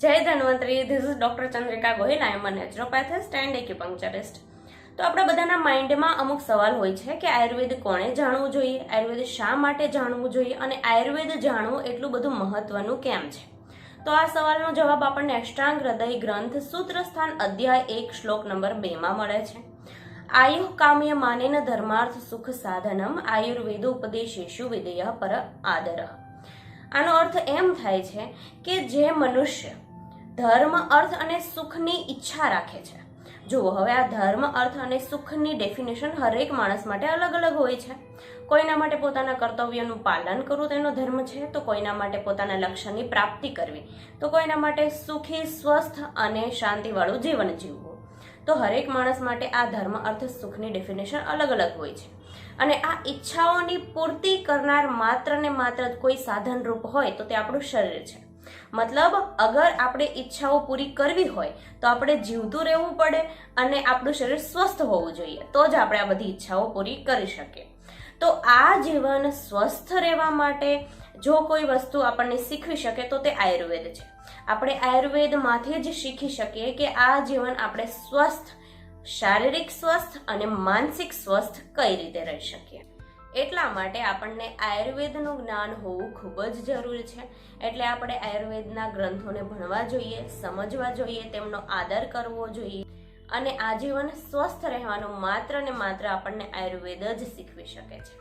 જય Dhanvantari, this is doctor Chandrika Gohil. I am a naturopathist and acupuncturist. તો આપણા બધાના માઇન્ડમાં અમુક સવાલ હોય છે કે આયુર્વેદ કોણે જાણવું જોઈએ, આયુર્વેદ શા માટે જાણવું જોઈએ અને આયુર્વેદ જાણવું એટલું બધું મહત્વનું કેમ છે. તો આ સવાલનો જવાબ આપણને અષ્ટાંગ હૃદય ગ્રંથ સૂત્રસ્થાન અધ્યાય 1 શ્લોક નંબર 2 માં મળે છે. આયુ કામ્ય માનેન ધર્માર્થ સુખ સાધનમ આયુર્વેદ ઉપદેશેષુ વિધેય પર આદર. આનો અર્થ એમ થાય છે કે જે મનુષ્ય ધર્મ, અર્થ અને સુખની ઈચ્છા રાખે છે. જુઓ, હવે આ ધર્મ, અર્થ અને સુખની ડેફિનેશન હરેક માણસ માટે અલગ અલગ હોય છે. કોઈના માટે પોતાના કર્તવ્યોનું પાલન કરવું તેનો ધર્મ છે, તો કોઈના માટે પોતાના લક્ષ્યની પ્રાપ્તિ કરવી, તો કોઈના માટે સુખી, સ્વસ્થ અને શાંતિવાળું જીવન જીવવું. તો હરેક માણસ માટે આ ધર્મ, અર્થ, સુખની ડેફિનેશન અલગ અલગ હોય છે. અને આ ઈચ્છાઓની પૂર્તિ કરનાર માત્ર ને માત્ર કોઈ સાધન રૂપ હોય તો તે આપણું શરીર છે. મતલબ, અગર આપણે ઈચ્છાઓ પૂરી કરવી હોય તો આપણે જીવતું રહેવું પડે અને આપણું શરીર સ્વસ્થ હોવું જોઈએ, તો જ આપણે આ બધી ઈચ્છાઓ પૂરી કરી શકીએ. તો આ જીવન સ્વસ્થ રહેવા માટે જો કોઈ વસ્તુ આપણને શીખવી શકે તો તે આયુર્વેદ છે. આપણે આયુર્વેદમાંથી જ શીખી શકીએ કે આ જીવન આપણે સ્વસ્થ, શારીરિક સ્વસ્થ અને માનસિક સ્વસ્થ કઈ રીતે રહી શકીએ. એટલા માટે આપણને આયુર્વેદનું જ્ઞાન હોવું ખૂબ જ જરૂરી છે. એટલે આપણે આયુર્વેદના ગ્રંથોને ભણવા જોઈએ, સમજવા જોઈએ, તેમનો આદર કરવો જોઈએ અને આજીવન સ્વસ્થ રહેવાનું માત્ર ને માત્ર આપણને આયુર્વેદ જ શીખવી શકે છે.